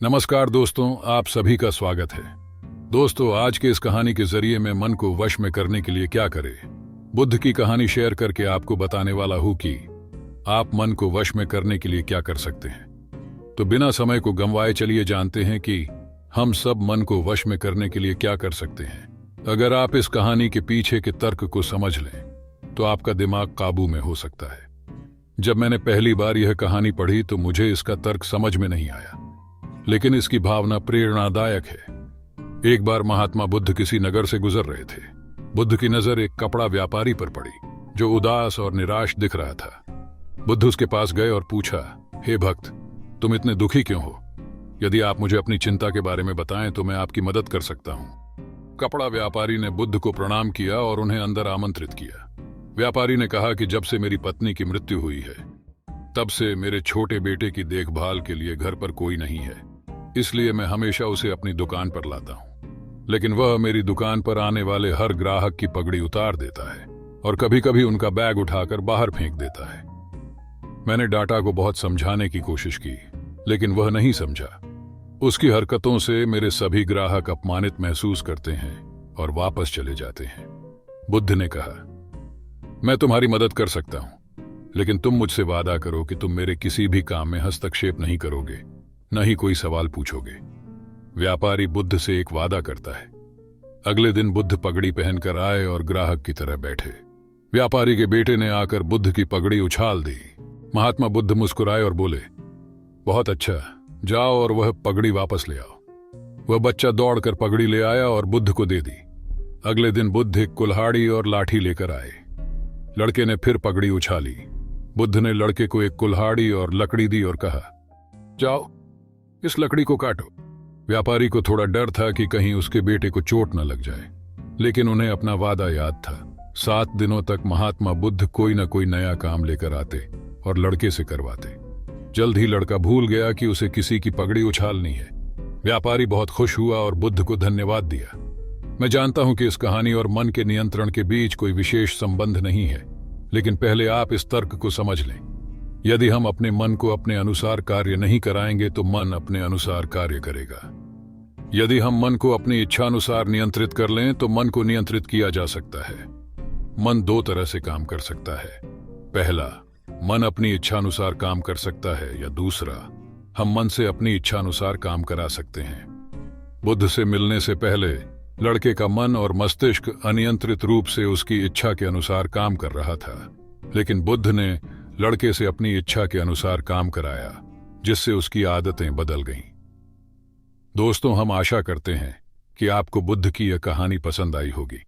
नमस्कार दोस्तों, आप सभी का स्वागत है। दोस्तों, आज के इस कहानी के जरिए मैं मन को वश में करने के लिए क्या करें, बुद्ध की कहानी शेयर करके आपको बताने वाला हूं कि आप मन को वश में करने के लिए क्या कर सकते हैं। तो बिना समय को गंवाए चलिए जानते हैं कि हम सब मन को वश में करने के लिए क्या कर सकते हैं। अगर आप इस कहानी के पीछे के तर्क को समझ लें तो आपका दिमाग काबू में हो सकता है। जब मैंने पहली बार यह कहानी पढ़ी तो मुझे इसका तर्क समझ में नहीं आया, लेकिन इसकी भावना प्रेरणादायक है। एक बार महात्मा बुद्ध किसी नगर से गुजर रहे थे। बुद्ध की नजर एक कपड़ा व्यापारी पर पड़ी जो उदास और निराश दिख रहा था। बुद्ध उसके पास गए और पूछा, हे भक्त, तुम इतने दुखी क्यों हो? यदि आप मुझे अपनी चिंता के बारे में बताएं तो मैं आपकी मदद कर सकता हूं। कपड़ा व्यापारी ने बुद्ध को प्रणाम किया और उन्हें अंदर आमंत्रित किया। व्यापारी ने कहा कि जब से मेरी पत्नी की मृत्यु हुई है तब से मेरे छोटे बेटे की देखभाल के लिए घर पर कोई नहीं है, इसलिए मैं हमेशा उसे अपनी दुकान पर लाता हूं। लेकिन वह मेरी दुकान पर आने वाले हर ग्राहक की पगड़ी उतार देता है और कभी कभी उनका बैग उठाकर बाहर फेंक देता है। मैंने डाटा को बहुत समझाने की कोशिश की, लेकिन वह नहीं समझा। उसकी हरकतों से मेरे सभी ग्राहक अपमानित महसूस करते हैं और वापस चले जाते हैं। बुद्ध ने कहा, मैं तुम्हारी मदद कर सकता हूं, लेकिन तुम मुझसे वादा करो कि तुम मेरे किसी भी काम में हस्तक्षेप नहीं करोगे, न ही कोई सवाल पूछोगे। व्यापारी बुद्ध से एक वादा करता है। अगले दिन बुद्ध पगड़ी पहनकर आए और ग्राहक की तरह बैठे। व्यापारी के बेटे ने आकर बुद्ध की पगड़ी उछाल दी। महात्मा बुद्ध मुस्कुराए और बोले, बहुत अच्छा, जाओ और वह पगड़ी वापस ले आओ। वह बच्चा दौड़कर पगड़ी ले आया और बुद्ध को दे दी। अगले दिन बुद्ध एक कुल्हाड़ी और लाठी लेकर आए। लड़के ने फिर पगड़ी उछाली। बुद्ध ने लड़के को एक कुल्हाड़ी और लकड़ी दी और कहा, जाओ इस लकड़ी को काटो। व्यापारी को थोड़ा डर था कि कहीं उसके बेटे को चोट न लग जाए, लेकिन उन्हें अपना वादा याद था। 7 दिनों तक महात्मा बुद्ध कोई न कोई नया काम लेकर आते और लड़के से करवाते। जल्द ही लड़का भूल गया कि उसे किसी की पगड़ी उछालनी है। व्यापारी बहुत खुश हुआ और बुद्ध को धन्यवाद दिया। मैं जानता हूं कि इस कहानी और मन के नियंत्रण के बीच कोई विशेष संबंध नहीं है, लेकिन पहले आप इस तर्क को समझ लें। यदि हम अपने मन को अपने अनुसार कार्य नहीं कराएंगे तो मन अपने अनुसार कार्य करेगा। यदि हम मन को अपनी इच्छा अनुसार नियंत्रित कर लें तो मन को नियंत्रित किया जा सकता है। मन 2 तरह से काम कर सकता है। पहला, मन अपनी इच्छा अनुसार काम कर सकता है, या दूसरा, हम मन से अपनी इच्छा अनुसार काम करा सकते हैं। बुद्ध से मिलने से पहले लड़के का मन और मस्तिष्क अनियंत्रित रूप से उसकी इच्छा के अनुसार काम कर रहा था, लेकिन बुद्ध ने लड़के से अपनी इच्छा के अनुसार काम कराया, जिससे उसकी आदतें बदल गईं। दोस्तों, हम आशा करते हैं कि आपको बुद्ध की यह कहानी पसंद आई होगी।